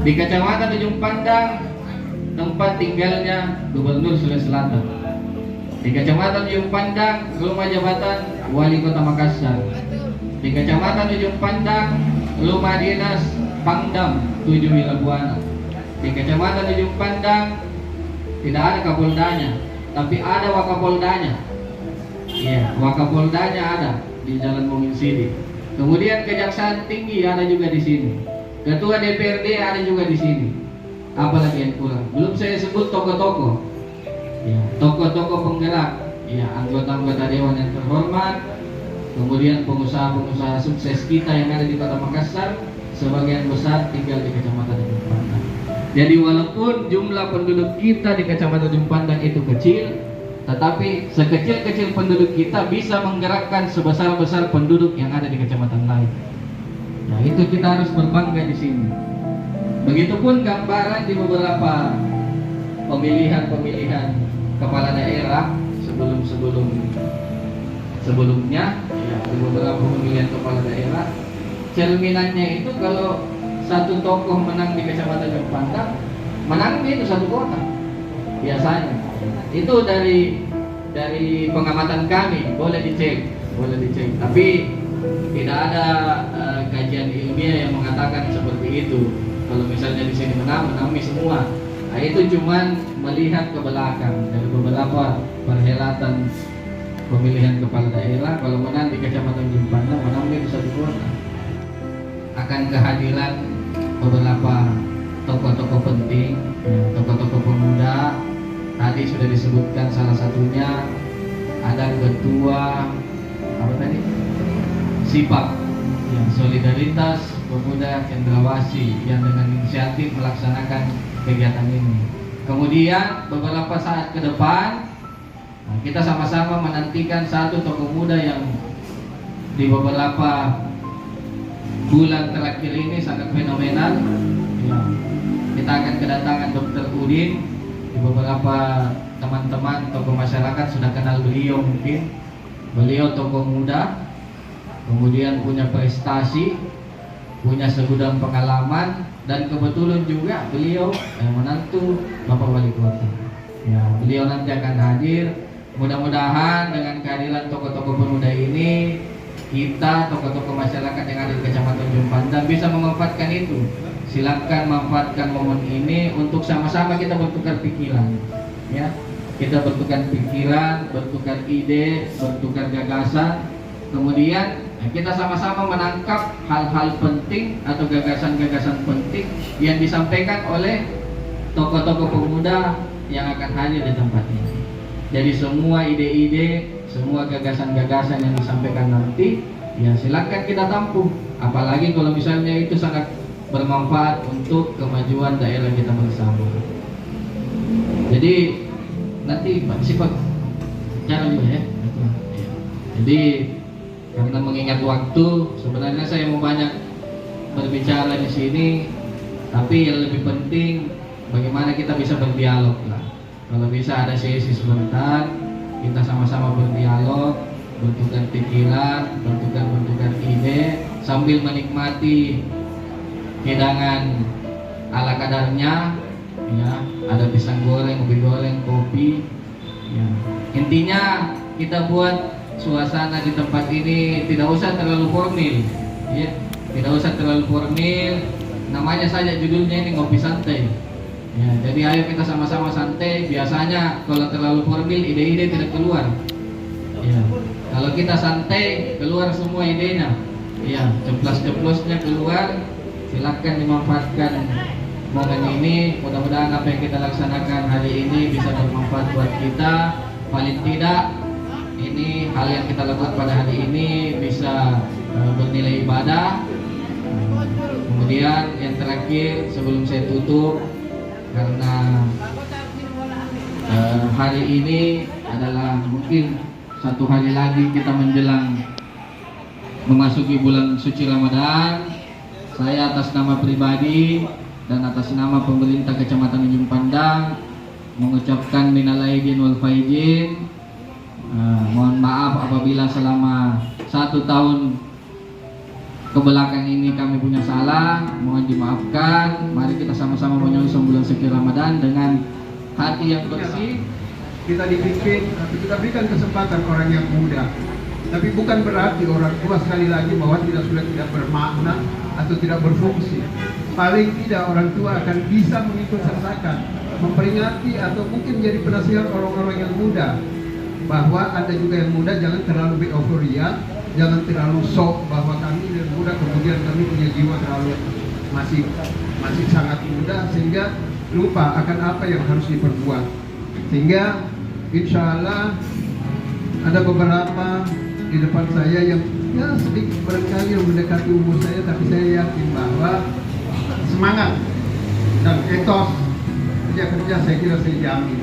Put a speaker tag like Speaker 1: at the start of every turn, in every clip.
Speaker 1: Di Kecamatan Ujung Pandang tempat tinggalnya Gubernur Sulawesi Selatan. Di Kecamatan Ujung Pandang rumah jabatan Wali Kota Makassar. Di Kecamatan Ujung Pandang rumah dinas Pangdam 7 Wilabuana. Di Kecamatan Ujung Pandang tidak ada Kapoldanya, tapi ada Wakapoldanya. Iya, Wakapoldanya ada di Jalan Bungin Sidi. Kemudian Kejaksaan Tinggi ada juga di sini. Ketua DPRD ada juga di sini. Apalagi yang kurang? Belum saya sebut tokoh-tokoh. Ya, tokoh-tokoh penggerak, ya, anggota-anggota dewan yang terhormat, kemudian pengusaha-pengusaha sukses kita yang ada di Kota Makassar, sebagian besar tinggal di Kecamatan Ujung Pandang. Jadi walaupun jumlah penduduk kita di Kecamatan Ujung Pandang itu kecil, tetapi sekecil-kecil penduduk kita bisa menggerakkan sebesar-besar penduduk yang ada di kecamatan lain. Nah, itu kita harus berbangga di sini. Begitupun gambaran di beberapa pemilihan kepala daerah sebelumnya, ya, di beberapa pemilihan kepala daerah, cerminannya itu kalau satu tokoh menang di Kecamatan Ujung Pandang, menangnya itu satu kota biasanya. Itu dari pengamatan kami, boleh dicek. Tapi tidak ada kajian ilmiah yang mengatakan seperti itu. Kalau misalnya di sini menang semua. Nah, itu cuman melihat ke belakang dari beberapa perhelatan pemilihan kepala daerah. Kalau menang di Kecamatan Ujung Pandang, menangnya itu satu kota. Akan kehadiran beberapa tokoh-tokoh penting, tokoh-tokoh pemuda. Tadi sudah disebutkan salah satunya ada ketua SIPAP, yang Solidaritas Pemuda Cendrawasih, yang dengan inisiatif melaksanakan kegiatan ini. Kemudian beberapa saat ke depan kita sama-sama menantikan satu tokoh muda yang di beberapa bulan terakhir ini sangat fenomenal. Ya, kita akan kedatangan Dr. Udin. Di beberapa teman-teman tokoh masyarakat sudah kenal beliau mungkin. Beliau tokoh muda, kemudian punya prestasi, punya segudang pengalaman, dan kebetulan juga beliau menantu Bapak Wali Kota. Ya, beliau nanti akan hadir. Mudah-mudahan dengan kehadiran tokoh-tokoh pemuda ini, kita tokoh-tokoh masyarakat yang ada di Kecamatan Ujung Pandang bisa memanfaatkan itu. Silakan manfaatkan momen ini untuk sama-sama kita bertukar pikiran, ya. Kita bertukar pikiran, bertukar ide, bertukar gagasan. Kemudian kita sama-sama menangkap hal-hal penting atau gagasan-gagasan penting yang disampaikan oleh tokoh-tokoh pemuda yang akan hadir di tempat ini. Jadi semua ide-ide, semua gagasan-gagasan yang disampaikan nanti, ya silakan kita tampung. Apalagi kalau misalnya itu sangat bermanfaat untuk kemajuan daerah kita bersama. Jadi nanti Pak Sifat jangan juga ya. Jadi karena mengingat waktu, sebenarnya saya mau banyak berbicara di sini, tapi yang lebih penting bagaimana kita bisa berdialog lah. Kalau bisa ada sesi sebentar, kita sama-sama berdialog, bertukar pikiran, bertukar ide, sambil menikmati hidangan ala kadarnya, ya, ada pisang goreng, ubi goreng, kopi. Ya. Intinya kita buat suasana di tempat ini tidak usah terlalu formal, ya, tidak usah terlalu formal. Namanya saja judulnya ini ngopi santai. Ya, jadi ayo kita sama-sama santai. Biasanya kalau terlalu formal ide-ide tidak keluar. Ya, kalau kita santai keluar semua idenya. Ya, ceplos-ceplosnya keluar. Silakan dimanfaatkan momen ini. Mudah-mudahan apa yang kita laksanakan hari ini bisa bermanfaat buat kita. Paling tidak ini hal yang kita lakukan pada hari ini bisa bernilai ibadah. Kemudian yang terakhir sebelum saya tutup, karena hari ini adalah mungkin satu hari lagi kita menjelang memasuki bulan suci Ramadan. Saya atas nama pribadi dan atas nama pemerintah Kecamatan Ujung Pandang mengucapkan minal aidin wal faizin. Mohon maaf apabila selama 1 tahun ke belakang ini kami punya salah, mohon dimaafkan. Mari kita sama-sama menyongsong bulan suci Ramadan dengan hati yang bersih.
Speaker 2: Kita dibikin, kita berikan kesempatan orang yang muda. Tapi bukan berarti orang tua sekali lagi bahwa sudah tidak bermakna atau tidak berfungsi. Paling tidak orang tua akan bisa mengikut sertakan, memperingati atau mungkin menjadi penasihat orang-orang yang muda. Bahwa Anda juga yang muda jangan terlalu euforia, jangan terlalu sok bahwa kami yang muda kemudian kami punya jiwa terlalu masih sangat muda sehingga lupa akan apa yang harus diperbuat. Sehingga insya Allah ada beberapa di depan saya yang ya sedikit barangkali yang mendekati umur saya, tapi saya yakin bahwa semangat dan etos kerja saya kira saya jamin.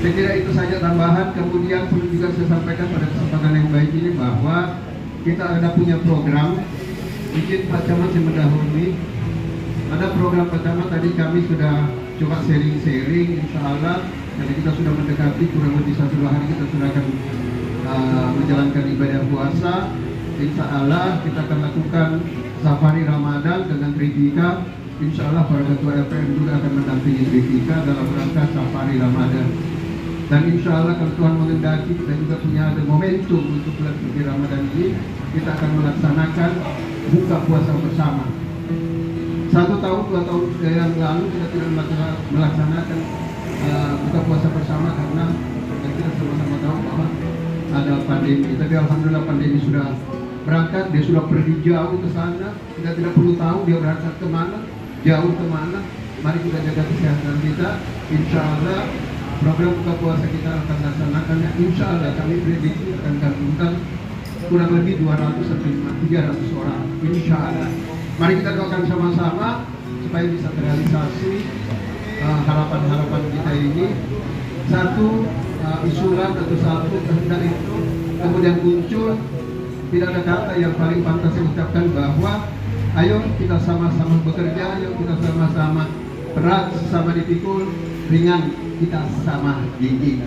Speaker 2: Saya kira itu saja tambahan. Kemudian perlu juga saya sampaikan pada kesempatan yang baik ini bahwa kita ada punya program. Mungkin Pak Camat yang mendahului. Ada program pertama tadi kami sudah coba sharing-sharing, insya Allah. Jadi kita sudah mendekati kurang lebih 1-2 hari kita sudah akan menjalankan ibadah puasa. Insya Allah kita akan lakukan safari Ramadan dengan Trifika. Insya Allah para ketua LPM juga akan mendampingi Trifika dalam rangka safari Ramadan. Dan insya Allah kalau Tuhan mengendaki kita juga punya ada momentum untuk bulan suci Ramadan ini, kita akan melaksanakan buka puasa bersama. 1 tahun, 2 tahun yang lalu kita tidak melaksanakan buka puasa bersama karena kita sama-sama tahu bahwa ada pandemi. Tapi alhamdulillah pandemi sudah berangkat, dia sudah pergi jauh ke sana. Kita tidak perlu tahu dia berangkat kemana, jauh kemana. Mari kita jaga kesehatan kita. Insya Allah program buka puasa kita akan laksanakannya. Insya Allah kami prediksi akan gabungkan kurang lebih 200 sampai 300 orang. Insya Allah. Mari kita doakan sama-sama supaya bisa terrealisasi harapan-harapan kita ini. Satu usulan atau satu kehendak itu kemudian muncul, tidak ada kata yang paling pantas diucapkan bahwa ayo kita sama-sama bekerja, ayo kita sama-sama berat, sama dipikul, ringan kita sama gigi.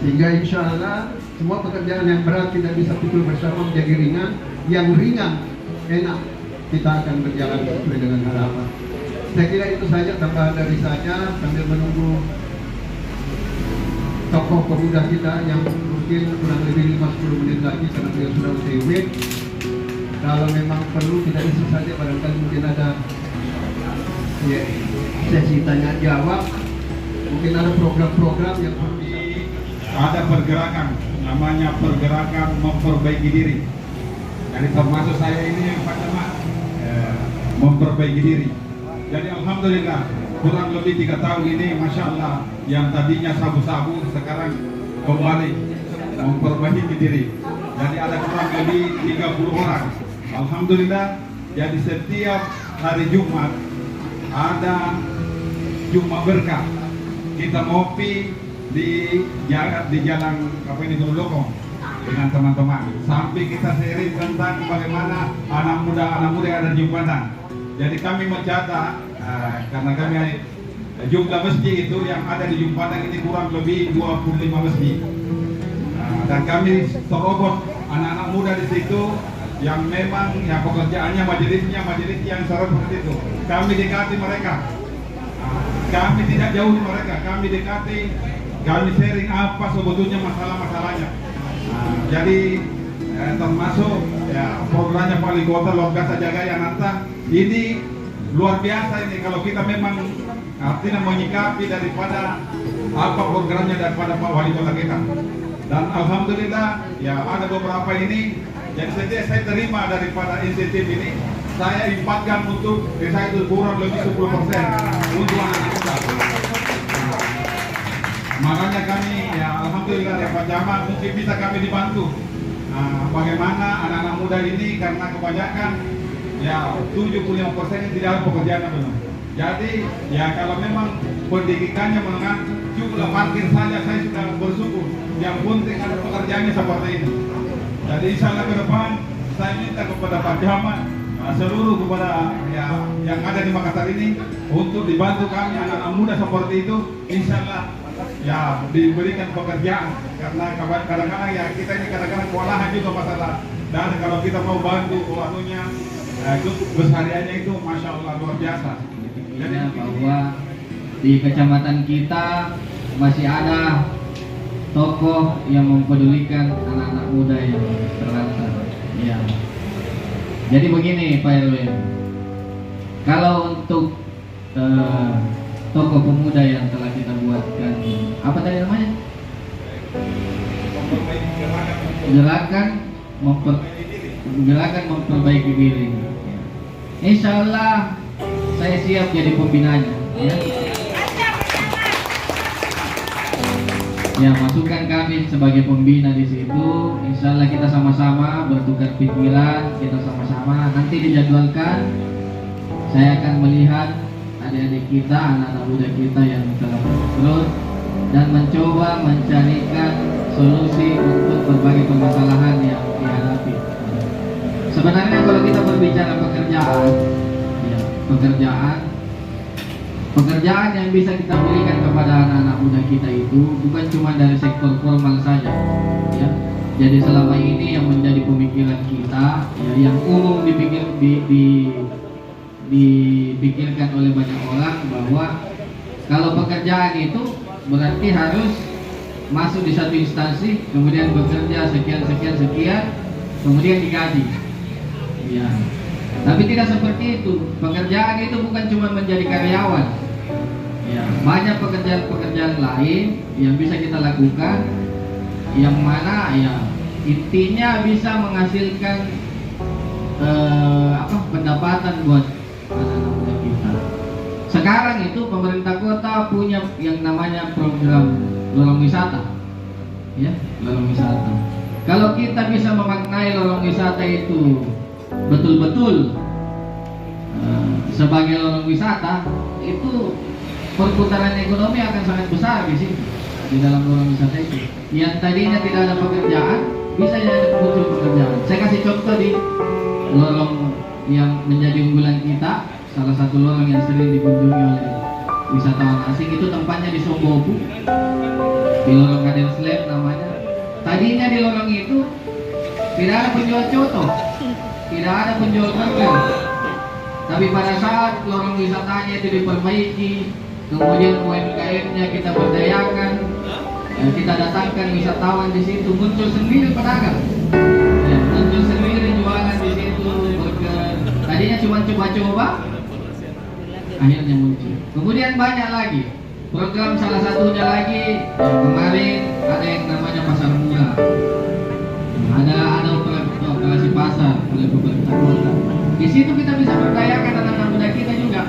Speaker 2: Sehingga insya Allah semua pekerjaan yang berat kita bisa pikul bersama menjadi ringan, yang ringan enak kita akan berjalan sesuai dengan harapan. Saya kira itu saja tambahan dari saya sambil menunggu tokoh pemuda kita yang mungkin kurang lebih 5-10 menit lagi karena beliau sudah UTW. Kalau memang perlu kita isi saja, barangkali mungkin ada ya, sesi tanya jawab, mungkin ada program-program yang
Speaker 3: ada pergerakan, namanya pergerakan memperbaiki diri. Jadi termasuk saya ini yang Pak Camat memperbaiki diri. Jadi alhamdulillah kurang lebih 3 tahun ini Masya Allah yang tadinya sabu-sabu sekarang kembali memperbaiki diri. Jadi ada kurang lebih 30 orang. Alhamdulillah. Jadi setiap hari Jumat ada Jumat berkah. Kita ngopi di jalan apa ini Dolokong dengan teman-teman. Sampai kita sharing tentang bagaimana anak muda yang ada di Jumatan. Jadi kami mencatat karena kami jumlah masjid itu yang ada di Jumatan ini kurang lebih 25 masjid. Dan kami serobot anak-anak muda di situ yang memang ya pekerjaannya majelis yang seperti itu. Kami dekati mereka. Kami tidak jauh di mereka, kami dekati, kami sharing apa sebetulnya masalah-masalahnya. Jadi termasuk ya programnya Wali Kota luar biasa jaga yang nata ini luar biasa ini kalau kita memang artinya menyikapi daripada apa programnya daripada Pak Wali Kota kita. Dan alhamdulillah ya ada beberapa ini yang saya terima daripada insentif ini saya impatkan untuk saya itu kurang lebih 10% untuk anak kita. Makanya kami ya alhamdulillah ya Pak Camat mungkin bisa kami dibantu. Bagaimana anak-anak muda ini karena kebanyakan ya 75% ini tidak ada pekerjaan benar. Jadi ya kalau memang pendidikannya menengah jumlah parkir saja saya sudah bersyukur. Yang penting ada pekerjaannya seperti ini. Jadi insya Allah ke depan saya minta kepada Pak Camat seluruh kepada ya yang ada di Makassar ini untuk dibantu kami anak-anak muda seperti itu. Insya Allah ya diberikan pekerjaan karena kadang-kadang ya kita ini kadang-kadang kewalahan juga masalah Dan kalau kita mau bantu anunya, itu besariannya itu masya Allah luar biasa. Jadi
Speaker 1: Bahwa di kecamatan kita masih ada tokoh yang mempedulikan anak-anak muda yang terlantar. Ya. Jadi begini Pak RW, kalau untuk tokoh pemuda yang telah kita buatkan, apa tadi namanya? Gerakan memperbaiki diri. Insya Allah saya siap jadi pembinanya. Ya, masukkan kami sebagai pembina di situ. Insya Allah kita sama-sama bertukar pikiran, kita sama-sama nanti dijadwalkan. Saya akan melihat adik-adik kita, anak-anak muda kita yang telah terus dan mencoba mencarikan solusi untuk berbagai permasalahan yang dihadapi. Sebenarnya kalau kita berbicara pekerjaan, ya, pekerjaan yang bisa kita berikan kepada anak-anak muda kita itu bukan cuma dari sektor formal saja, ya. Jadi selama ini yang menjadi pemikiran kita, ya, yang umum dipikirkan oleh banyak orang bahwa kalau pekerjaan itu berarti harus masuk di satu instansi, kemudian bekerja sekian, kemudian digaji. Ya. Tapi tidak seperti itu. Pekerjaan itu bukan cuma menjadi karyawan. Ya, banyak pekerjaan-pekerjaan lain yang bisa kita lakukan, yang mana ya intinya bisa menghasilkan pendapatan buat anak-anak muda kita. Sekarang itu pemerintah kota punya yang namanya program lorong wisata, ya, lorong wisata. Kalau kita bisa memaknai lorong wisata itu betul-betul sebagai lorong wisata, itu perputaran ekonomi akan sangat besar di sini, di dalam lorong wisata itu. Yang tadinya tidak ada pekerjaan, bisa jadi muncul pekerjaan. Saya kasih contoh di lorong yang menjadi unggulan kita, salah satu lorong yang sering dikunjungi oleh wisatawan asing, itu tempatnya di Sombobu, di lorong Kaden Slab namanya. Tadinya di lorong itu tidak ada penjual coto, tidak ada penjual burger. Tapi pada saat lorong wisatanya itu diperbaiki, kemudian UMKM-nya kita berdayakan, kita datangkan wisatawan di situ, muncul sendiri pedagang, ya, muncul sendiri jualan di situ burger. Tadinya cuma coba-coba, akhirnya muncul. Kemudian banyak lagi program, salah satunya lagi kemarin ada yang namanya pasar murah. Ada operasi pasar oleh pemerintah kota. Di situ kita bisa berdayakan anak-anak muda kita juga.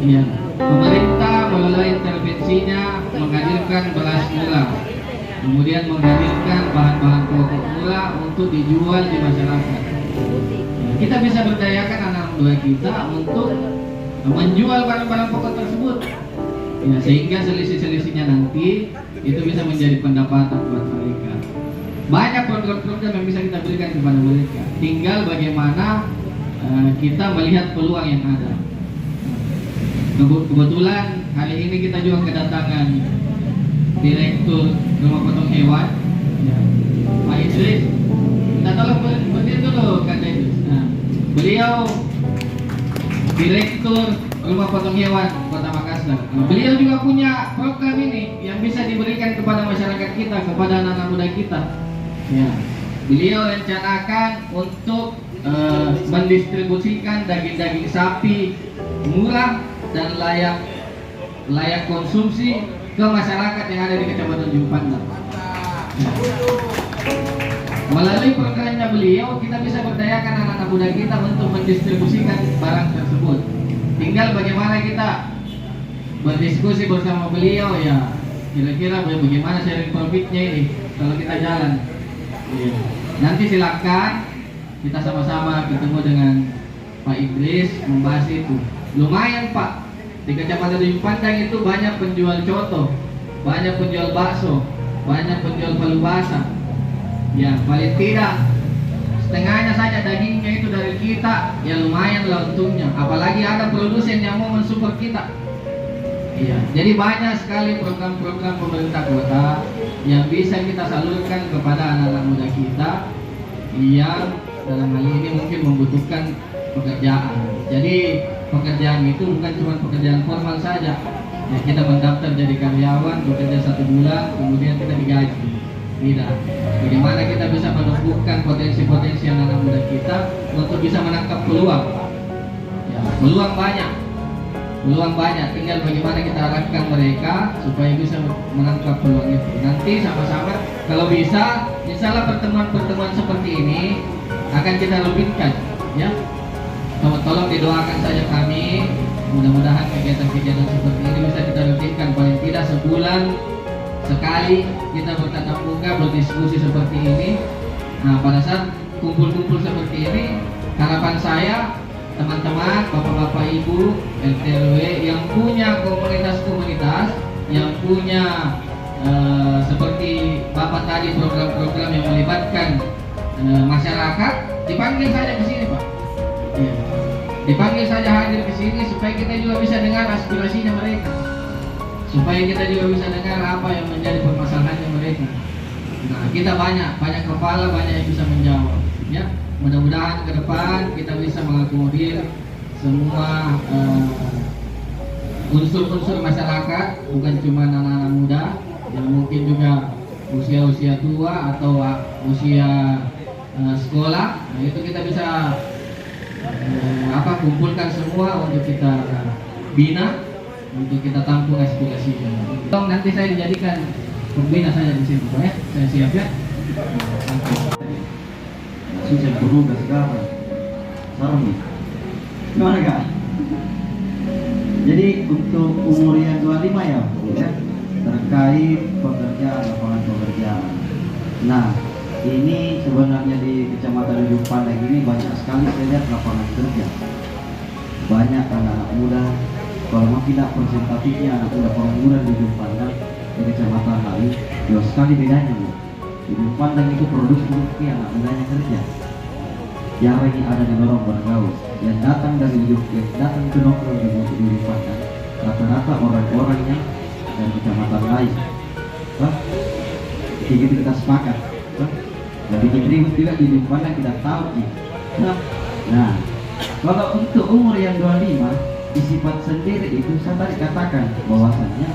Speaker 1: Ya, pemerintah melalui intervensinya menghadirkan beras murah, kemudian menghadirkan bahan-bahan pokok murah untuk dijual di masyarakat. Kita bisa berdayakan anak muda kita untuk menjual barang-barang pokok tersebut, ya, sehingga selisih-selisihnya nanti itu bisa menjadi pendapatan buat mereka. Banyak program-program yang bisa kita berikan kepada mereka. Tinggal bagaimana kita melihat peluang yang ada. Kebetulan hari ini kita juga kedatangan Direktur Rumah Potong Hewan, ya, Pak Idris. Kita tolong berdiri dulu, Kak Idris. Nah, beliau Direktur Rumah Potong Hewan Kota Makassar. Nah, beliau juga punya program ini yang bisa diberikan kepada masyarakat kita, kepada anak-anak muda kita. Ya, beliau rencanakan untuk mendistribusikan daging-daging sapi murah dan layak konsumsi ke masyarakat yang ada di Kecamatan Ujung Pandang. Ya. Melalui programnya beliau, kita bisa berdayakan anak-anak muda kita untuk mendistribusikan barang tersebut. Tinggal bagaimana kita berdiskusi bersama beliau, ya, kira-kira bagaimana sharing profitnya ini kalau kita jalan. Ya. Nanti silakan kita sama-sama ketemu dengan Pak Idris membahas itu. Lumayan Pak, di Kecamatan Ujung Pandang itu banyak penjual coto, banyak penjual bakso, banyak penjual palu basah. Ya, paling tidak setengahnya saja dagingnya itu dari kita, ya lumayan lah untungnya. Apalagi ada produsen yang mau mensupport kita. Iya, jadi banyak sekali program-program pemerintah kota yang bisa kita salurkan kepada anak-anak muda kita, yang dalam hal ini mungkin membutuhkan pekerjaan. Jadi pekerjaan itu bukan cuma pekerjaan formal saja. Ya, kita mendaftar jadi karyawan, bekerja 1 bulan, kemudian kita digaji. Tidak. Bagaimana kita bisa menumbuhkan potensi-potensi anak muda kita untuk bisa menangkap peluang. Ya, peluang banyak, tinggal bagaimana kita arahkan mereka supaya bisa menangkap peluang itu. Nanti sama-sama kalau bisa, insya Allah pertemuan-pertemuan seperti ini akan kita lebihkan, ya. Tolong didoakan saja kami, mudah-mudahan kegiatan-kegiatan seperti ini bisa kita lebihkan, paling tidak sebulan sekali kita bertatap muka, berdiskusi seperti ini. Nah, pada saat kumpul-kumpul seperti ini, harapan saya teman-teman, bapak-bapak, ibu, RT RW yang punya komunitas-komunitas, yang punya seperti bapak tadi program-program yang melibatkan masyarakat, dipanggil saja ke sini, Pak. Ya. Dipanggil saja hadir ke sini supaya kita juga bisa dengar aspirasinya mereka, supaya kita juga bisa dengar apa yang menjadi permasalahannya mereka. Nah, kita banyak kepala, banyak yang bisa menjawab, ya. Mudah-mudahan ke depan kita bisa mengakomodir semua unsur-unsur masyarakat, bukan cuma anak-anak muda, yang mungkin juga usia-usia tua atau usia sekolah. Nah, itu kita bisa kumpulkan semua untuk kita bina, untuk kita tampung aspirasinya. Nanti saya dijadikan pembina saja di sini, Pak, ya. Saya siap, ya.
Speaker 4: Susah berubah segala sarung gimana kak? Jadi untuk umur yang 25 ya, terkait pekerjaan, lapangan pekerjaan. Nah, ini sebenarnya di Kecamatan Ujung Pandang ini banyak sekali saya lihat lapangan kerja. Banyak anak muda, kalau mau tidak presentatifnya anak muda pengangguran di Ujung Pandang di Kecamatan lain, jauh sekali bedanya, Bu. Ujung Pandang itu produksi anak mudanya kerja. Jarang ada yang orang bergaul. Yang datang dari datang ke nongkrong di Ujung Pandang rata-rata orang-orang yang dari kecamatan lain. Jadi kita sepakat. Dan bikin ribut juga di Ujung Pandang kita tahu. Nah, kalau untuk umur yang 25, sifat sendiri itu saya tadi katakan bahwasannya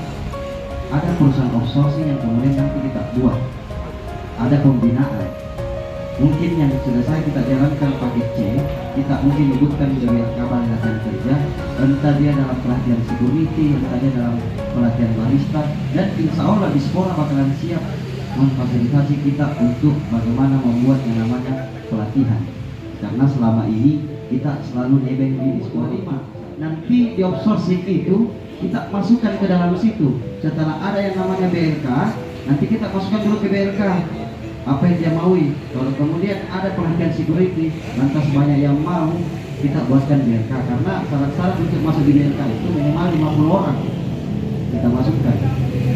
Speaker 4: ada perusahaan outsourcing yang kemudian nanti kita buat. Ada pembinaan, mungkin yang sudah kita jalankan paket C, kita mungkin sebutkan dari kabar latihan kerja, entah dia dalam pelatihan security, entah dia dalam pelatihan barista, dan insya Allah di sekolah bakalan siap memfasilitasi kita untuk bagaimana membuat yang namanya pelatihan. Karena selama ini kita selalu nebeng di sekolah 5. Nanti di outsourcing itu kita masukkan ke dalam situ. Setelah ada yang namanya BLK, nanti kita masukkan dulu ke BLK. Apa yang dia maui. Kalau kemudian ada pelatihan security, lantas banyak yang mau, kita buatkan BLK. Karena syarat-syarat untuk masuk di BLK itu minimal 50 orang kita masukkan.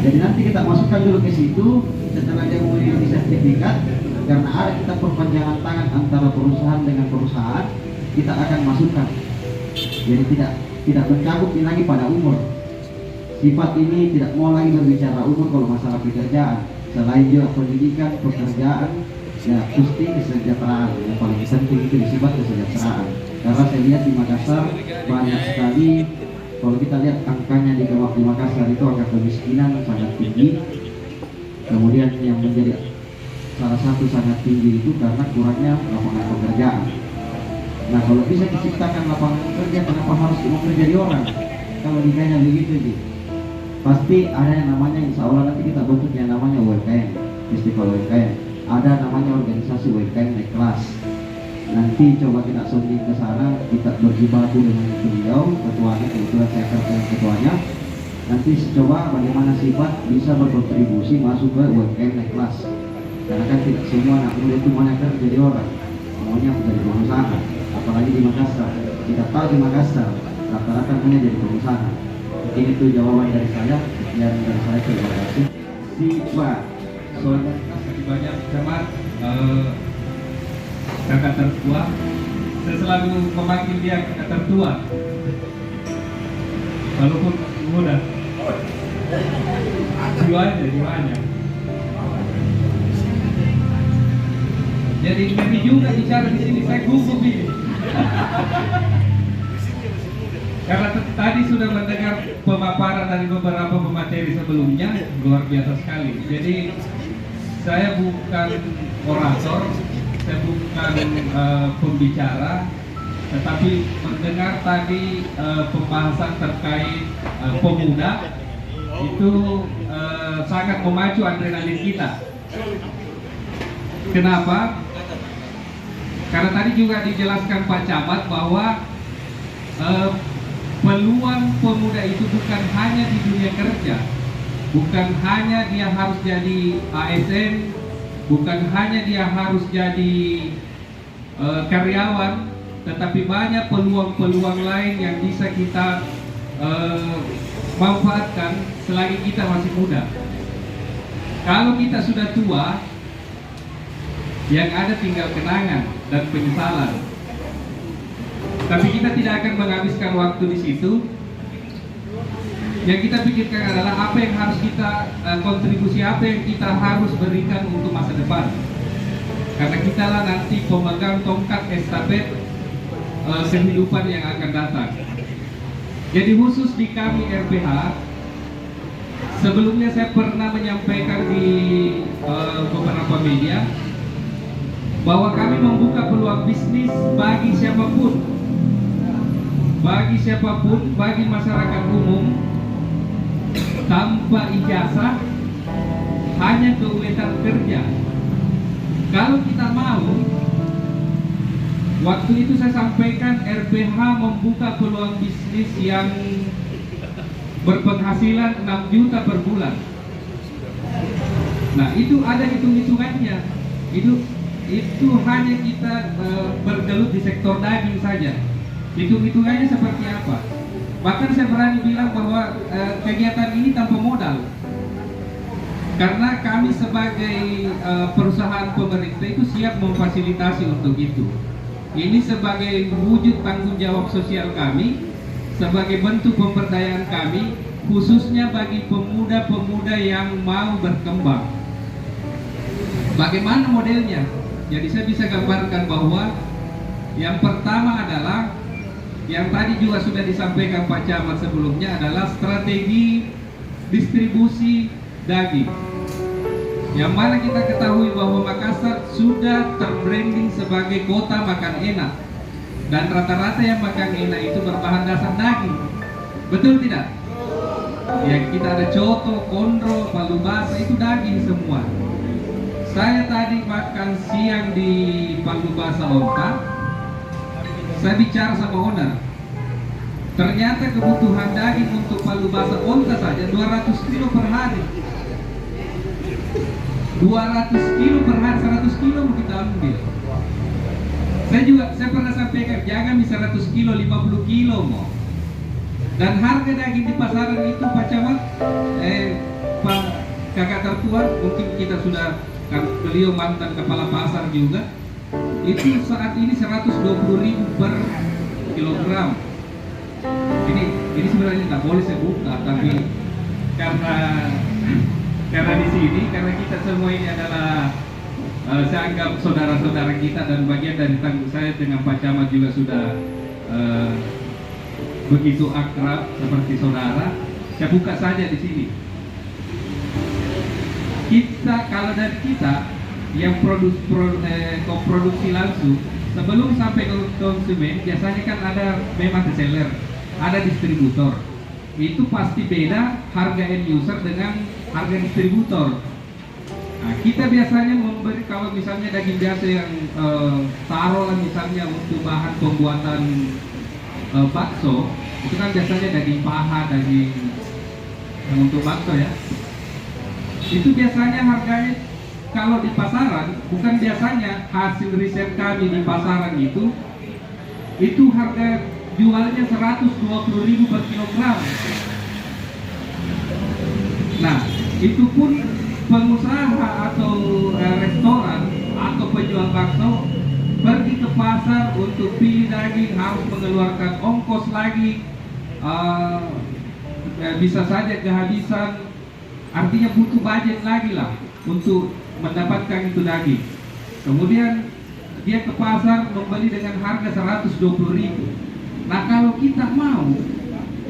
Speaker 4: Jadi nanti kita masukkan dulu ke situ. Setelah dia kemudian di sertifikat, karena ada kita perpanjangan tangan antara perusahaan dengan perusahaan, kita akan masukkan. Jadi tidak mencakup lagi pada umur. Sifat ini tidak mau lagi berbicara umur kalau masalah pekerjaan. Selain juga pendidikan, pekerjaan, ya pasti kesejahteraan. Yang paling penting itu disifat kesejahteraan. Karena saya lihat di Makassar banyak sekali, kalau kita lihat angkanya di Makassar itu angka kemiskinan sangat tinggi. Kemudian yang menjadi salah satu sangat tinggi itu karena kurangnya lapangan pekerjaan. Nah, kalau bisa diciptakan lapangan kerja, kenapa harus bekerja di orang? Kalau dikanya begitu sih, pasti ada yang namanya, insya Allah nanti kita bentuk yang namanya UMKM, festival UMKM. Ada namanya organisasi UMKM naik kelas. Nanti coba kita sonding ke sana, kita berjibaku dengan beliau, ketuanya, kebetulan saya kerja ketuanya. Nanti coba bagaimana sifat bisa berkontribusi masuk ke UMKM naik kelas. Karena kan tidak semua anak muda itu mau kerja di orang, semuanya menjadi pengusaha. Apalagi di Makassar, kita tahu di Makassar rata-rata punya jadi pengusaha. Ini tuh jawaban dari saya, yang dari saya terima kasih.
Speaker 3: Pak, soalnya kasih banyak camat kakak tertua. Saya selalu memanggil dia kakak tertua, walaupun muda. Jiwanya.
Speaker 5: Jadi ngeri juga bicara di sini, saya gugup ini. Karena tadi sudah mendengar pemaparan dari beberapa pemateri sebelumnya, luar biasa sekali. Jadi saya bukan orator, saya bukan pembicara, tetapi mendengar tadi pembahasan terkait pemuda itu sangat memacu adrenalin kita. Kenapa? Karena tadi juga dijelaskan Pak Camat bahwa peluang pemuda itu bukan hanya di dunia kerja, bukan hanya dia harus jadi ASN, bukan hanya dia harus jadi karyawan, tetapi banyak peluang-peluang lain yang bisa kita manfaatkan selagi kita masih muda. Kalau kita sudah tua, yang ada tinggal kenangan dan penyesalan. Tapi kita tidak akan menghabiskan waktu di situ. Yang kita pikirkan adalah apa yang harus kita kontribusi, apa yang kita harus berikan untuk masa depan. Karena kita lah nanti pemegang tongkat estafet kehidupan yang akan datang. Jadi khusus di kami RPH, sebelumnya saya pernah menyampaikan di beberapa media bahwa kami membuka peluang bisnis bagi siapapun, bagi masyarakat umum, tanpa ijazah, hanya keuletan kerja. Kalau kita mau, waktu itu saya sampaikan RPH membuka peluang bisnis yang berpenghasilan 6 juta per bulan. Nah, itu ada hitung-hitungannya. Itu hanya kita bergelut di sektor daging saja. Hitung-hitungannya seperti apa? Bahkan saya berani bilang bahwa kegiatan ini tanpa modal. Karena kami sebagai perusahaan pemerintah itu siap memfasilitasi untuk itu. Ini sebagai wujud tanggung jawab sosial kami, sebagai bentuk pemberdayaan kami, khususnya bagi pemuda-pemuda yang mau berkembang. Bagaimana modelnya? Jadi saya bisa gambarkan bahwa yang pertama adalah yang tadi juga sudah disampaikan Pak Camat sebelumnya adalah strategi distribusi daging. Yang mana kita ketahui bahwa Makassar sudah terbranding sebagai kota makan enak. Dan rata-rata yang makan enak itu berbahan dasar daging. Betul tidak? Ya, kita ada coto, kondro, palu basah, itu daging semua. Saya tadi makan siang di Palu Basah Onta. Saya bicara sama owner. Ternyata kebutuhan daging untuk Palu Basah Onta saja 200 kilo per hari. 200 kilo per hari, 100 kilo mau kita ambil. Saya pernah sampaikan, jangan di 100 kilo, 50 kilo mau. Dan harga daging di pasaran itu Pak Camat, Pak kakak tertua, mungkin kita sudah, kan beliau mantan kepala pasar juga, itu saat ini 120.000 per kilogram. Ini sebenarnya nggak boleh saya buka, tapi karena di sini, karena kita semua ini adalah saya anggap saudara-saudara kita dan bagian dari tanggung saya dengan Pak Camat juga sudah begitu akrab seperti saudara. Saya buka saja di sini. Kita, kalau dari kita yang produksi langsung, sebelum sampai ke konsumen, biasanya kan ada memang reseller, ada distributor. Itu pasti beda harga end user dengan harga distributor. Nah, kita biasanya memberi, kalau misalnya daging biasa yang taruhlah misalnya untuk bahan pembuatan bakso, itu kan biasanya daging paha, daging yang untuk bakso ya. Itu biasanya harganya kalau di pasaran, bukan biasanya, hasil riset kami di pasaran itu harga jualnya 120.000 per kilogram. Nah, itu pun pengusaha atau restoran atau penjual bakso pergi ke pasar untuk pilih daging harus mengeluarkan ongkos lagi, bisa saja kehabisan, artinya butuh budget lagi lah untuk mendapatkan itu daging. Kemudian dia ke pasar membeli dengan harga 120.000. Nah kalau kita mau,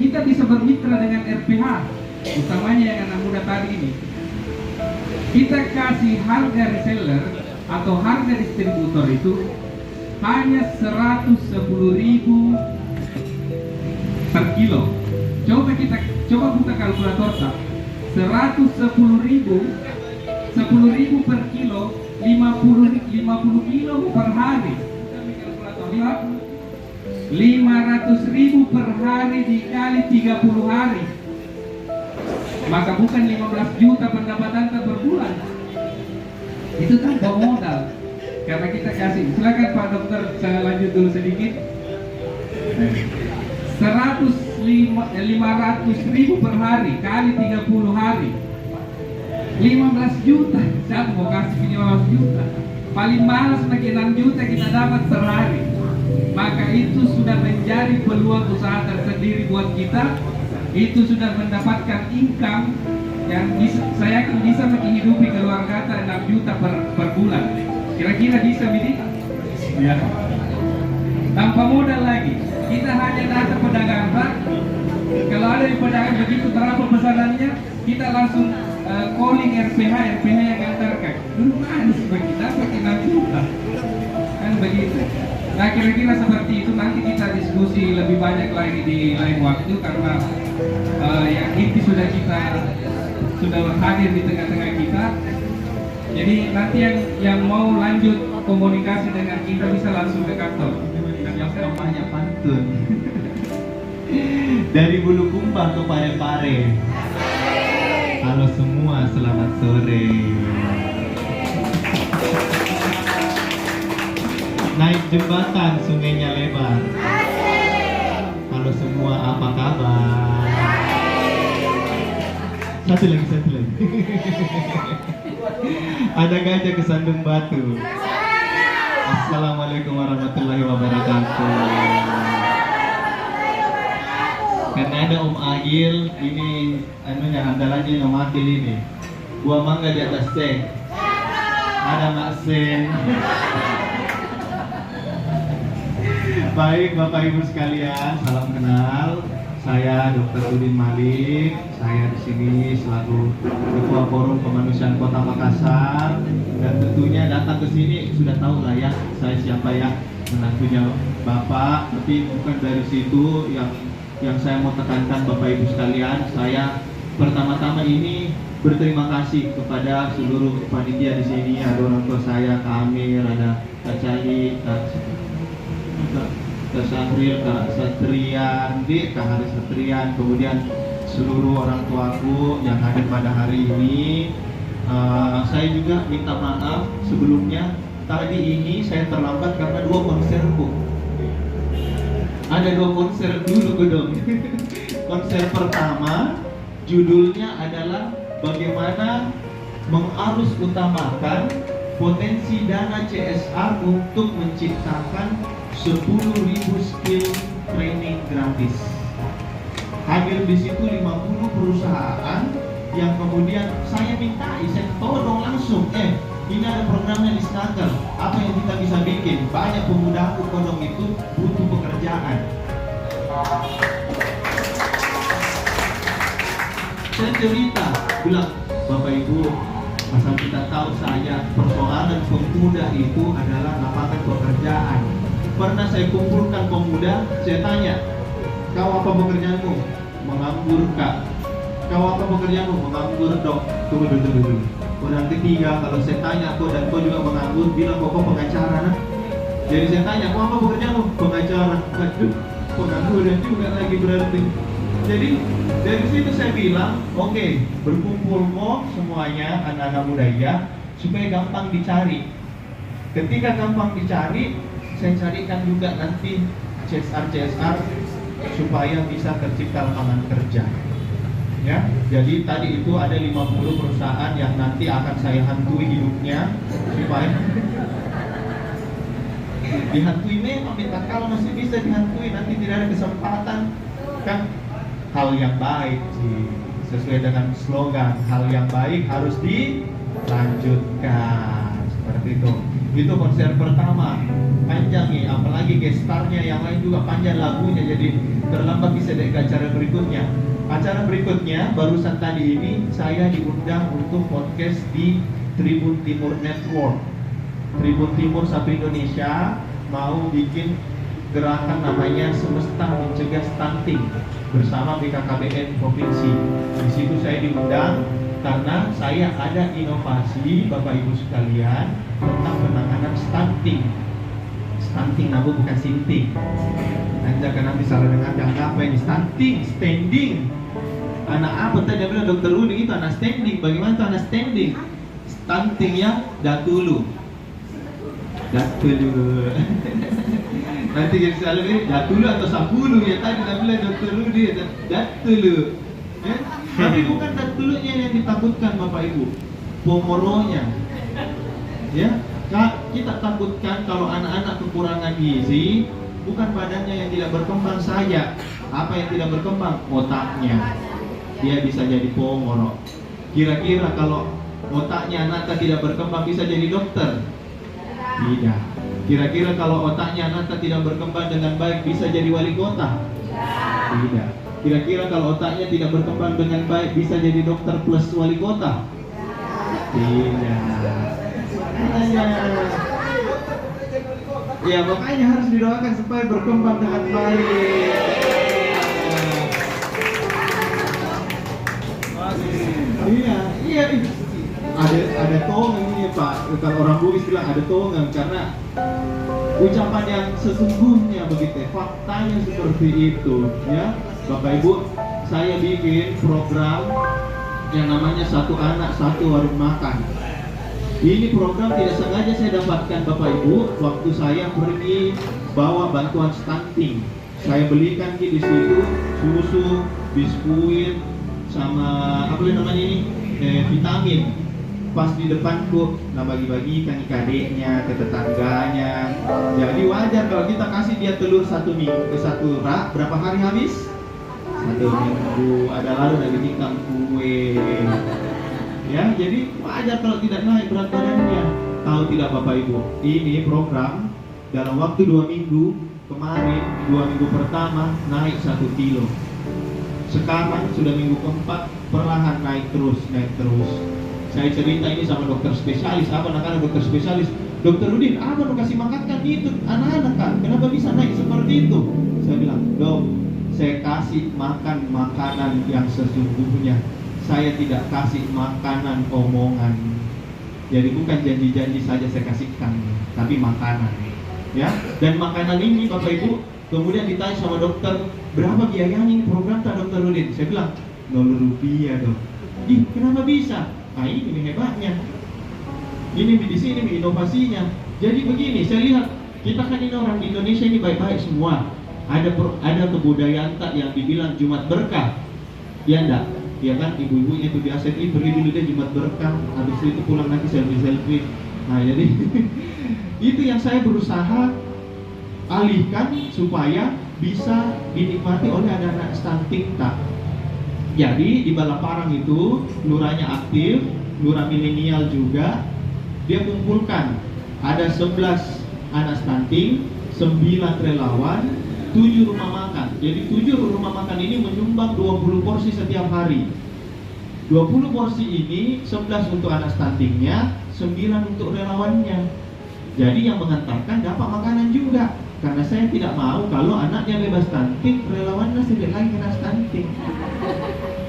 Speaker 5: kita bisa bermitra dengan RPH, utamanya yang anak muda tadi ini. Kita kasih harga reseller atau harga distributor itu hanya 110.000 per kilo. Coba buka kalkulator tak. 110.000 per kilo, 50 kilo per hari. 500.000 per hari dikali 30 hari, maka bukan 15 juta pendapatan per bulan. Itu tanpa modal, karena kita kasih. Silakan Pak Dokter, saya lanjut dulu sedikit. 500.000 per hari kali 30 hari, 15 juta. Siapa mau kasih 15 juta? Paling malas pakai 6 juta kita dapat per hari. Maka itu sudah menjadi peluang usaha tersendiri buat kita. Itu sudah mendapatkan income yang saya yakin bisa menghidupi keluarga 6 juta per bulan. Kira-kira bisa ini? Ya. Tanpa modal lagi. Kita hanya datang pedagang Pak. Kalau ada yang pedagang begitu berapa pesanannya, kita langsung calling RPH yang antarkan. Dulu manis bagi kita pakai 6 juta. Kan begitu. Nah kira-kira seperti itu, nanti kita diskusi lebih banyak lagi di lain waktu, karena yang inti sudah hadir di tengah-tengah kita. Jadi nanti yang mau lanjut komunikasi dengan kita bisa langsung ke kantor.
Speaker 6: Yang namanya pantun. Dari Bulukumba ke Parepare. Halo semua, selamat sore. Naik jembatan, sungainya lebar. Halo semua, apa kabar? Satu lagi. Ada gajah kesandung batu. Assalamualaikum warahmatullahi wabarakatuh. Karena ada Om Agil, ini andalannya Om Agil ini. Buah mangga di atas teh. Ada Mak Sen. Baik Bapak Ibu sekalian, salam kenal. Saya Dr. Udin Malik. Saya di sini selaku Ketua Forum Kemanusiaan Kota Makassar. Dan tentunya datang ke sini sudah tahu lah ya, saya siapa ya, menantunya Bapak. Tapi bukan dari situ yang saya mau tekankan Bapak Ibu sekalian. Saya pertama-tama ini berterima kasih kepada seluruh panitia di sini. Ada orang tua saya, Kak Amir, ada Kak Cahyi, Kak Sahril, Kak Satrian, Kak Haris Satrian, kemudian seluruh orang tuaku yang hadir pada hari ini. Saya juga minta maaf sebelumnya. Tadi ini saya terlambat karena 2 konserku. Ada 2 konser dulu gedung. Konser pertama judulnya adalah bagaimana mengarus utamakan potensi dana CSR untuk menciptakan 10.000 skill training gratis. Hadir di situ 50 perusahaan yang kemudian saya tolong langsung, ini ada programnya Listaker, apa yang kita bisa bikin? Banyak pemuda aku kodong itu butuh pekerjaan. Saya cerita, bilang, Bapak Ibu, asal kita tahu saya, persoalan pemuda itu adalah lapangan pekerjaan. Pernah saya kumpulkan pemuda, saya tanya, kau apa pekerjaanmu? Menganggur Kak. Kau apa pekerjaanmu? Menganggur Dok. Tunggu. Orang ketiga, kalau saya tanya kau dan kau juga menganggur, bilang kau pengacara nah. Jadi saya tanya, kau apa pekerjaanmu? Pengacara. Aduh, pengangguran juga lagi berarti. Jadi dari situ saya bilang, oke, berkumpul kok semuanya anak-anak muda ya, supaya gampang dicari. Ketika gampang dicari, saya carikan juga nanti CSR supaya bisa tercipta lapangan kerja. Ya, jadi tadi itu ada 50 perusahaan yang nanti akan saya hantui hidupnya supaya dihantui. Memang minta kalau masih bisa dihantui, nanti tidak ada kesempatan kan. Hal yang baik sih, sesuai dengan slogan hal yang baik harus dilanjutkan, seperti itu. Itu konser pertama, panjang nih, apalagi gestarnya yang lain juga panjang lagunya, jadi terlambat bisa ke acara berikutnya. Acara berikutnya barusan tadi ini saya diundang untuk podcast di Tribun Timur Network. Tribun Timur satu Indonesia mau bikin gerakan namanya Semesta Mencegah Stunting bersama BKKBN Provinsi. Di situ saya diundang karena saya ada inovasi Bapak Ibu sekalian tentang penanganan stunting. Stunting nabu bukan sinting. Jangan nanti salah dengar, jangan apa ini stunting, standing. Anak apa tadi dia bilang Dokter Rudi itu anak standing. Bagaimana itu anak standing? Stunting yang datulu. Nanti kita selalu datulu atau sapulu ya tadi dia bilang Dokter Rudi datulu. Ya? Tapi bukan datulunya yang ditakutkan Bapak Ibu, pomoronya. Ya, kita takutkan kalau anak-anak kekurangan gizi, bukan badannya yang tidak berkembang saja. Apa yang tidak berkembang? Otaknya. Dia bisa jadi pomoro. Kira-kira kalau otaknya anak tidak berkembang bisa jadi dokter? Tidak. Kira-kira kalau otaknya anak tidak berkembang dengan baik bisa jadi wali kota? Tidak. Kira-kira kalau otaknya tidak berkembang dengan baik bisa jadi dokter plus wali kota? Tidak. Ya makanya harus didoakan supaya berkembang dengan baik. Iya. Ada tongeng ini Pak. Kalau orang Bugis bilang ada tongeng karena ucapan yang sesungguhnya begitu. Faktanya seperti itu, ya. Bapak Ibu, saya bikin program yang namanya Satu Anak Satu Warung Makan. Ini program tidak sengaja saya dapatkan Bapak Ibu waktu saya pergi bawa bantuan stunting. Saya belikan di situ susu, biskuit, sama apa namanya ini vitamin. Pas di depanku, nah bagi-bagikan adiknya ke tetangganya. Jadi wajar kalau kita kasih dia telur satu rak, berapa hari habis? 1 minggu. Ada lalu dari tingkang kue. Ya, jadi wajar kalau tidak naik berat badannya. Tahu tidak Bapak Ibu? Ini program dalam waktu 2 minggu kemarin, 2 minggu pertama naik 1 kilo. Sekarang sudah minggu keempat perlahan naik terus. Saya cerita ini sama dokter spesialis, apa anak-anak dokter spesialis. Dokter Rudin, apa lu kasih makan kan itu anak-anak kan? Kenapa bisa naik seperti itu? Saya bilang, dok, saya kasih makan makanan yang sesungguhnya. Saya tidak kasih makanan omongan. Jadi bukan janji-janji saja saya kasihkan, tapi makanan. Ya, dan makanan ini Bapak Ibu, kemudian ditanya sama dokter, berapa biayanya ini program tak Dokter Rudin? Saya bilang, 0 rupiah dok. Ih, kenapa bisa? Nah ini hebatnya. Ini di sini inovasinya. Jadi begini, saya lihat kita kan ini orang Indonesia ini baik-baik semua. Ada kebudayaan tak yang dibilang Jumat berkah. Ya enggak? Ya kan ibu-ibunya itu di ASEI pergi dulu deh Jumat berkah, habis itu pulang nanti selfie. Nah jadi itu yang saya berusaha alihkan supaya bisa dinikmati oleh anak-anak stunting tak. Jadi di Balaparang itu lurahnya aktif, lurah milenial juga. Dia kumpulkan ada 11 anak stunting, 9 relawan, 7 rumah makan. Jadi 7 rumah makan ini menyumbang 20 porsi setiap hari. 20 porsi ini 11 untuk anak stuntingnya, 9 untuk relawannya. Jadi yang mengantarkan dapat makanan juga. Karena saya tidak mau kalau anaknya bebas stunting, relawannya sedikit lagi kena stunting.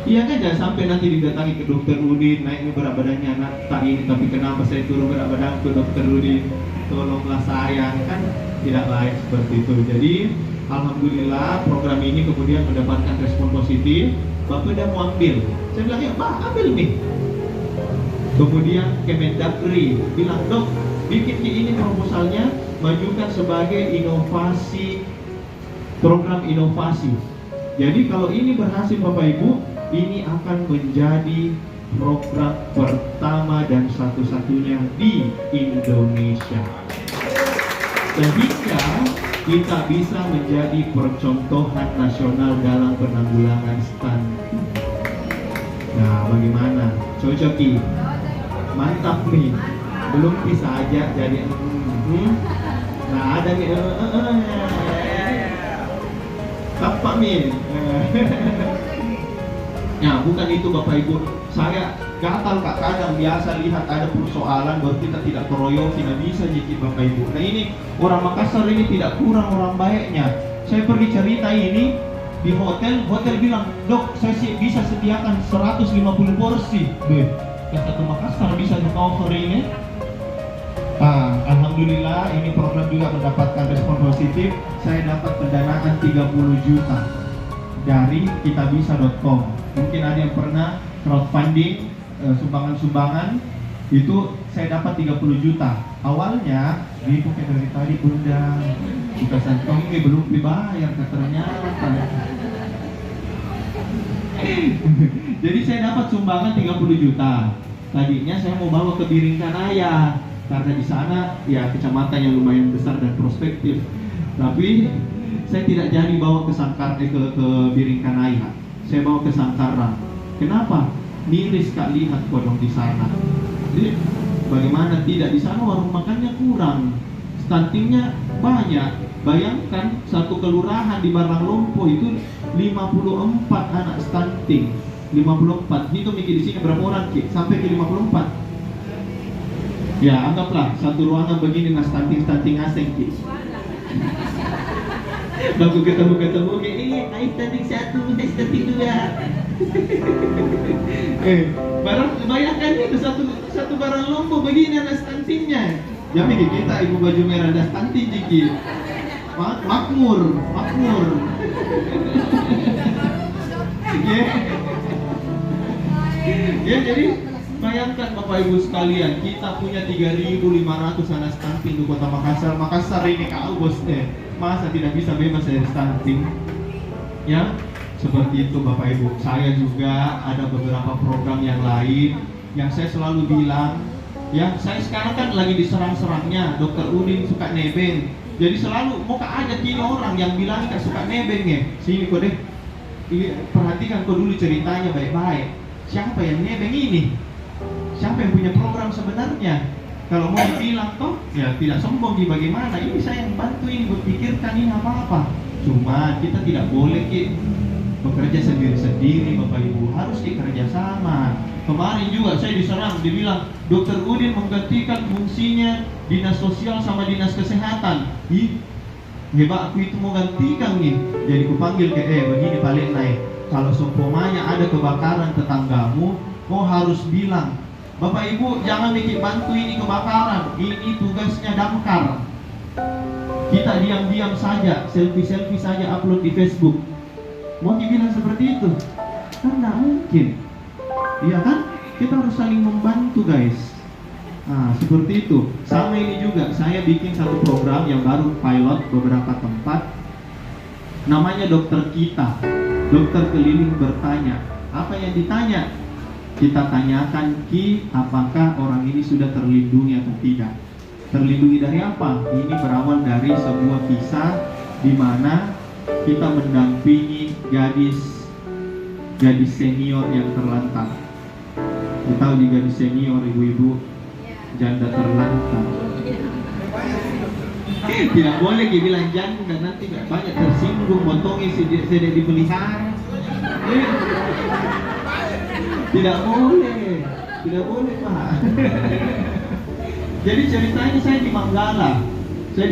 Speaker 6: Iya kan, jangan sampai nanti didatangi ke Dokter Rudin, naik berat badannya anak tak ini, tapi kenapa saya turun berat badan ke Dokter Rudin? Tolonglah saya, kan tidak layak seperti itu. Jadi alhamdulillah program ini kemudian mendapatkan respon positif. Bapak udah mau ambil, saya bilang ya Pak ambil nih. Kemudian Kemendagri bilang, dok bikin ini proposalnya, majukan sebagai inovasi, program inovasi. Jadi kalau ini berhasil Bapak Ibu, ini akan menjadi program pertama dan satu-satunya di Indonesia. Sehingga kita bisa menjadi percontohan nasional dalam penanggulangan stunting. Nah, bagaimana? Cocoki? Mantap nih. Belum bisa aja jadi Nah ada nih, Pak Min. Ya bukan itu Bapak Ibu, saya gatal Kak, kadang biasa lihat ada persoalan baru kita tidak keroyokin, tidak bisa nyicip Bapak Ibu. Nah ini orang Makassar ini tidak kurang orang baiknya. Saya pergi cerita ini di hotel bilang, dok saya bisa sediakan 150 porsi. Beh, kata Makassar bisa di-cover ini. Alhamdulillah ini program juga mendapatkan respon positif. Saya dapat pendanaan 30 juta dari kitabisa.com. Mungkin ada yang pernah crowdfunding, sumbangan-sumbangan, itu saya dapat 30 juta. Awalnya ini kayak dari tadi undang buka santong ini belum dibayar ternyata. Jadi saya dapat sumbangan 30 juta. Tadinya saya mau bawa ke Biringkanaya karena di sana ya kecamatan yang lumayan besar dan prospektif. Tapi saya tidak jadi bawa ke ke Biringkanaya. Saya bawa ke Sangkarang. Kenapa? Miris Kak, lihat kodong di sana. Jadi bagaimana tidak, di sana warung makannya kurang, stuntingnya banyak. Bayangkan satu kelurahan di Barang Lompo itu 54 anak stunting. 54. Itu mikir di sini berapa orang Ki? Sampai ke 54. Ya anggaplah satu ruangan begini nah stunting asing Ki. Baru ketemu kayak ayo stunting 1, stunting 2. Bayangkan itu satu Barang Lompo begini anak stuntingnya. Ya mikir kita ibu baju merah ada stunting Ki. Makmur. Ya jadi bayangkan Bapak Ibu sekalian, kita punya 3.500 anak stunting di Kota Makassar. Makassar ini kau bos masa tidak bisa bebas dari stunting? Ya, seperti itu Bapak Ibu. Saya juga ada beberapa program yang lain yang saya selalu bilang, ya saya sekarang kan lagi diserang-serangnya Dokter Udin suka nebeng. Jadi selalu mau aja kini orang yang bilang gak suka nebeng ya. Sini kok deh, perhatikan kok dulu ceritanya baik-baik. Siapa yang nebeng ini? Siapa yang punya program sebenarnya? Kalau mau dibilang toh, ya tidak sombong di bagaimana. Ini saya yang bantu ini, berpikirkan ini apa-apa. Cuma kita tidak boleh bekerja sendiri-sendiri Bapak Ibu, harus dikerja sama. Kemarin juga saya diserang, dibilang Dokter Udin menggantikan fungsinya dinas sosial sama dinas kesehatan. Hebat aku itu mau gantikan nih. Jadi kupanggil ke begini paling naik. Kalau seumpamanya ada kebakaran tetanggamu, kau harus bilang, Bapak Ibu jangan bikin bantu ini kebakaran, ini tugasnya damkar. Kita diam-diam saja, selfie-selfie saja upload di Facebook. Mau dibilang seperti itu? Kan tidak mungkin. Iya kan? Kita harus saling membantu guys. Nah seperti itu. Sama ini juga, saya bikin satu program yang baru pilot beberapa tempat. Namanya Dokter Kita. Dokter keliling bertanya. Apa yang ditanya? Kita tanyakan Ki, apakah orang ini sudah terlindungi atau tidak? Terlindungi dari apa? Ini berawal dari sebuah kisah di mana kita mendampingi gadis senior yang terlantar. Kita tahu di gadis senior ibu-ibu janda terlantar. Tidak boleh dibilang janda, nanti banyak tersinggung, motongi tidak dipelihara. Tidak boleh Pak. Jadi ceritanya saya di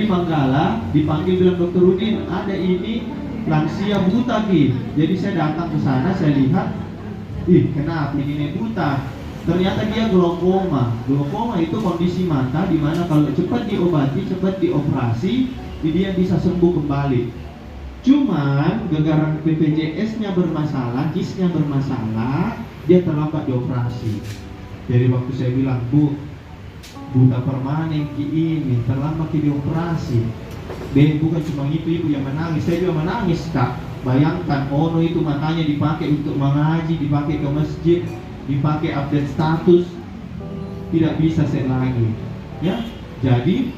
Speaker 6: Manggala, dipanggil bilang Dokter Udin, ada ini lansia buta Ki. Jadi saya datang ke sana, saya lihat, kenapa ini buta? Ternyata dia glaukoma. Glaukoma itu kondisi mata di mana kalau cepat diobati, cepat dioperasi, dia bisa sembuh kembali. Cuman gara-gara BPJS-nya bermasalah, KIS-nya bermasalah, dia terlambat dioperasi. Jadi waktu saya bilang, Bu, buta permanen Ki ini terlambat dioperasi. Bukan cuma itu ibu yang menangis, saya juga menangis Kak. Bayangkan, Ono itu matanya dipakai untuk mengaji, dipakai ke masjid, dipakai update status, tidak bisa saya lagi. Ya, jadi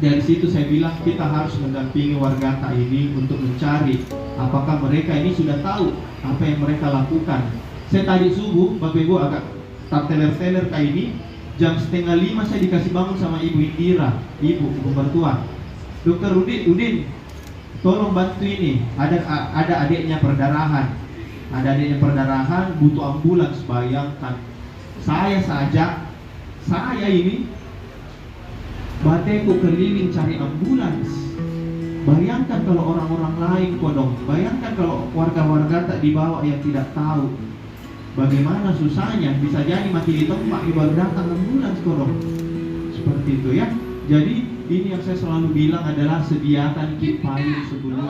Speaker 6: dari situ saya bilang kita harus mendampingi warga ini untuk mencari apakah mereka ini sudah tahu apa yang mereka lakukan. Saya tadi subuh Bapak Ibu agak teler-teler kayak ini, Jam 4:30 saya dikasih bangun sama Ibu Indira, ibu mertua. Dokter Udin, tolong bantu ini. Ada adiknya perdarahan. Ada adiknya perdarahan, butuh ambulans. Bayangkan, saya ini bateku keliling cari ambulans. Bayangkan kalau orang-orang lain kodong, bayangkan kalau warga-warga tak dibawa yang tidak tahu. Bagaimana susahnya, bisa jadi mati di tempat baru datang ambulans kodong. Seperti itu ya. Jadi ini yang saya selalu bilang adalah sediakan kit payung sebelum